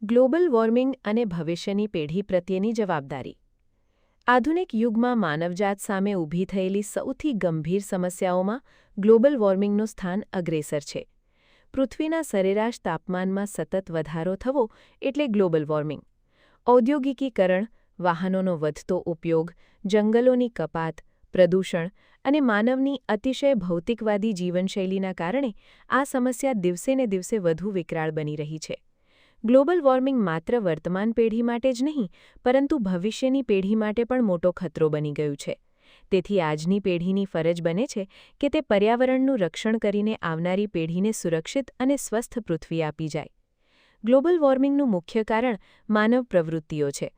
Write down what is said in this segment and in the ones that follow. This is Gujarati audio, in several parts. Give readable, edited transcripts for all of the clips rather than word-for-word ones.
ગ્લોબલ વોર્મિંગ અને ભવિષ્યની પેઢી પ્રત્યેની જવાબદારી. આધુનિક યુગમાં માનવજાત સામે ઊભી થયેલી સૌથી ગંભીર સમસ્યાઓમાં ગ્લોબલ વોર્મિંગનું સ્થાન અગ્રેસર છે. પૃથ્વીના સરેરાશ તાપમાનમાં સતત વધારો થવો એટલે ગ્લોબલ વોર્મિંગ. ઔદ્યોગિકીકરણ, વાહનોનો વધતો ઉપયોગ, જંગલોની કપાત, પ્રદૂષણ અને માનવની અતિશય ભૌતિકવાદી જીવનશૈલીના કારણે આ સમસ્યા દિવસેને દિવસે વધુ વિકરાળ બની રહી છે. ગ્લોબલ વોર્મિંગ માત્ર વર્તમાન પેઢી માટે જ નહીં, પરંતુ ભવિષ્યની પેઢી માટે પણ મોટો ખતરો બની ગયું છે. તેથી આજની પેઢીની ફરજ બને છે કે તે પર્યાવરણનું રક્ષણ કરીને આવનારી પેઢીને સુરક્ષિત અને સ્વસ્થ પૃથ્વી આપી જાય. ગ્લોબલ વોર્મિંગનું મુખ્ય કારણ માનવ પ્રવૃત્તિઓ છે.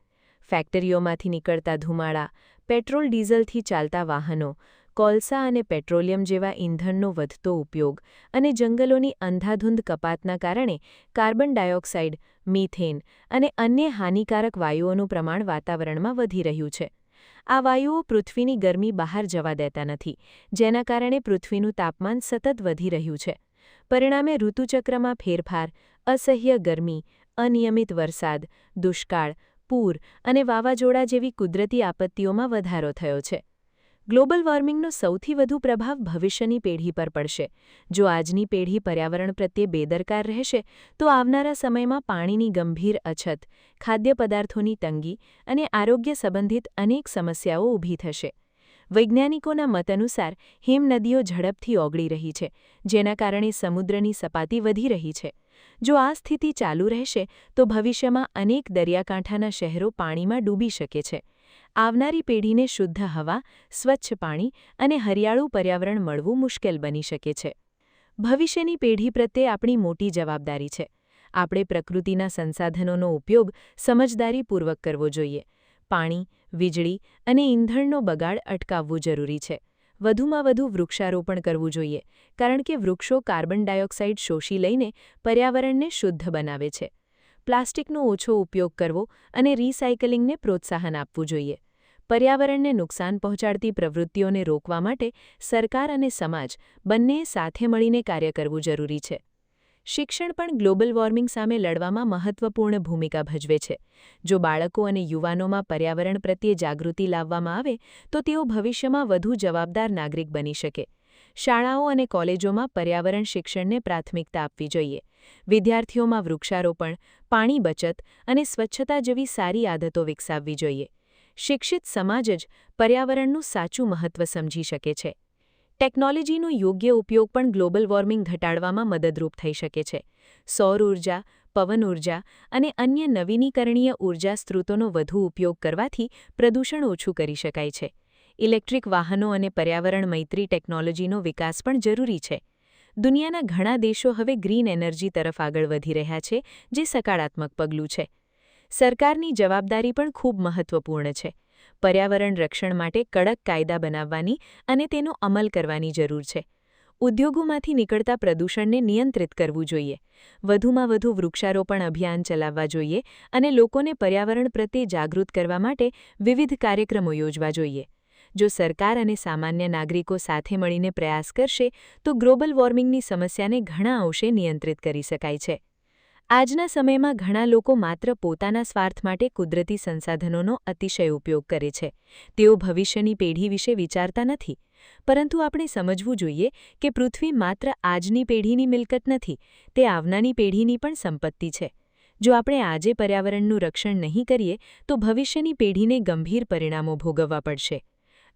ફેક્ટરીઓમાંથી નીકળતા ધુમાડા, પેટ્રોલ ડીઝલથી ચાલતા વાહનો, કોલસા અને પેટ્રોલિયમ જેવા ઇંધણનો વધતો ઉપયોગ અને જંગલોની અંધાધૂંધ કપાતના કારણે કાર્બન ડાયોક્સાઇડ, મીથેન અને અન્ય હાનિકારક વાયુઓનું પ્રમાણ વાતાવરણમાં વધી રહ્યું છે. આ વાયુઓ પૃથ્વીની ગરમી બહાર જવા દેતા નથી, જેના કારણે પૃથ્વીનું તાપમાન સતત વધી રહ્યું છે. પરિણામે ઋતુચક્રમાં ફેરફાર, અસહ્ય ગરમી, અનિયમિત વરસાદ, દુષ્કાળ, પૂર અને વાવાઝોડા જેવી કુદરતી આપત્તિઓમાં વધારો થયો છે. ગ્લોબલ વોર્મિંગનો સૌથી વધુ પ્રભાવ ભવિષ્યની પેઢી પર પડશે. જો આજની પેઢી પર્યાવરણ પ્રત્યે બેદરકાર રહેશે, તો આવનારા સમયમાં પાણીની ગંભીર અછત, ખાદ્ય પદાર્થોની તંગી અને આરોગ્ય સંબંધિત અનેક સમસ્યાઓ ઊભી થશે. વૈજ્ઞાનિકોના મત અનુસાર હિમનદીઓ ઝડપથી ઓગળી રહી છે, જેના કારણે સમુદ્રની સપાટી વધી રહી છે. જો આ સ્થિતિ ચાલુ રહેશે, તો ભવિષ્યમાં અનેક દરિયાકાંઠાના શહેરો પાણીમાં ડૂબી શકે છે. આવનારી પેઢીને શુદ્ધ હવા, સ્વચ્છ પાણી અને હરિયાળું પર્યાવરણ મળવું મુશ્કેલ બની શકે છે. ભવિષ્યની પેઢી પ્રત્યે આપણી મોટી જવાબદારી છે. આપણે પ્રકૃતિના સંસાધનોનો ઉપયોગ સમજદારીપૂર્વક કરવો જોઈએ. પાણી, વીજળી અને ઇંધણનો બગાડ અટકાવવું જરૂરી છે. વધુમાં વધુ વૃક્ષારોપણ કરવું જોઈએ, કારણ કે વૃક્ષો કાર્બન ડાયોક્સાઇડ શોષી લઈને પર્યાવરણને શુદ્ધ બનાવે છે. પ્લાસ્ટિકનો ઓછો ઉપયોગ કરવો અને રિસાયકલિંગને પ્રોત્સાહન આપવું જોઈએ. પર્યાવરણને નુકસાન પહોંચાડતી પ્રવૃત્તિઓને રોકવા માટે સરકાર અને સમાજ બંનેએ સાથે મળીને કાર્ય કરવું જરૂરી છે. શિક્ષણ પણ ગ્લોબલ વોર્મિંગ સામે લડવામાં મહત્વપૂર્ણ ભૂમિકા ભજવે છે. જો બાળકો અને યુવાનોમાં પર્યાવરણ પ્રત્યે જાગૃતિ લાવવામાં આવે, તો તેઓ ભવિષ્યમાં વધુ જવાબદાર નાગરિક બની શકે. શાળાઓ અને કોલેજોમાં પર્યાવરણ શિક્ષણને પ્રાથમિકતા આપવી જોઈએ. વિદ્યાર્થીઓમાં વૃક્ષારોપણ, પાણી બચત અને સ્વચ્છતા જેવી સારી આદતો વિકસાવવી જોઈએ. શિક્ષિત સમાજ જ પર્યાવરણનું સાચું મહત્વ સમજી શકે છે. ટેકનોલોજીનો યોગ્ય ઉપયોગ પણ ગ્લોબલ વોર્મિંગ ઘટાડવામાં મદદરૂપ થઈ શકે છે. સૌર ઊર્જા, પવન ઊર્જા અને અન્ય નવીનીકરણીય ઊર્જા સ્ત્રોતોનો વધુ ઉપયોગ કરવાથી પ્રદૂષણ ઓછું કરી શકાય છે. ઇલેક્ટ્રિક વાહનો અને પર્યાવરણ મૈત્રી ટેકનોલોજીનો વિકાસ પણ જરૂરી છે. દુનિયાના ઘણા દેશો હવે ગ્રીન એનર્જી તરફ આગળ વધી રહ્યા છે, જે સકારાત્મક પગલું છે. સરકારની જવાબદારી પણ ખૂબ મહત્વપૂર્ણ છે. પર્યાવરણ રક્ષણ માટે કડક કાયદા બનાવવાની અને તેનો અમલ કરવાની જરૂર છે. ઉદ્યોગોમાંથી નીકળતા પ્રદૂષણને નિયંત્રિત કરવું જોઈએ. વધુમાં વધુ વૃક્ષારોપણ અભિયાન ચલાવવા જોઈએ અને લોકોને પર્યાવરણ પ્રત્યે જાગૃત કરવા માટે વિવિધ કાર્યક્રમો યોજવા જોઈએ. જો સરકાર અને સામાન્ય નાગરિકો સાથે મળીને પ્રયાસ કરશે, તો ગ્લોબલ વોર્મિંગની સમસ્યાને ઘણા અંશે નિયંત્રિત કરી શકાય છે. આજના સમયમાં ઘણા લોકો માત્ર પોતાના સ્વાર્થ માટે કુદરતી સંસાધનોનો અતિશય ઉપયોગ કરે છે. તેઓ ભવિષ્યની પેઢી વિશે વિચારતા નથી. પરંતુ આપણે સમજવું જોઈએ કે પૃથ્વી માત્ર આજની પેઢીની મિલકત નથી, તે આવનારી પેઢીની પણ સંપત્તિ છે. જો આપણે આજે પર્યાવરણનું રક્ષણ નહીં કરીએ, તો ભવિષ્યની પેઢીને ગંભીર પરિણામો ભોગવવા પડશે.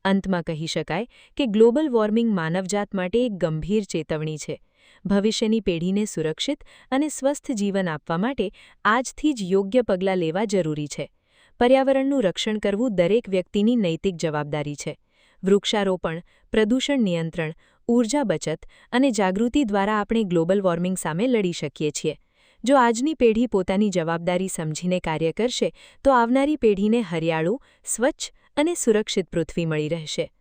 અંતમાં કહી શકાય કે ગ્લોબલ વોર્મિંગ માનવજાત માટે એક ગંભીર ચેતવણી છે. ભવિષ્યની પેઢીને સુરક્ષિત અને સ્વસ્થ જીવન આપવા માટે આજથી જ યોગ્ય પગલાં લેવા જરૂરી છે. પર્યાવરણનું રક્ષણ કરવું દરેક વ્યક્તિની નૈતિક જવાબદારી છે. વૃક્ષારોપણ, પ્રદૂષણ નિયંત્રણ, ઊર્જા બચત અને જાગૃતિ દ્વારા આપણે ગ્લોબલ વોર્મિંગ સામે લડી શકીએ છીએ. જો આજની પેઢી પોતાની જવાબદારી સમજીને કાર્ય કરશે, તો આવનારી પેઢીને હરિયાળું, સ્વચ્છ અને સુરક્ષિત પૃથ્વી મળી રહેશે.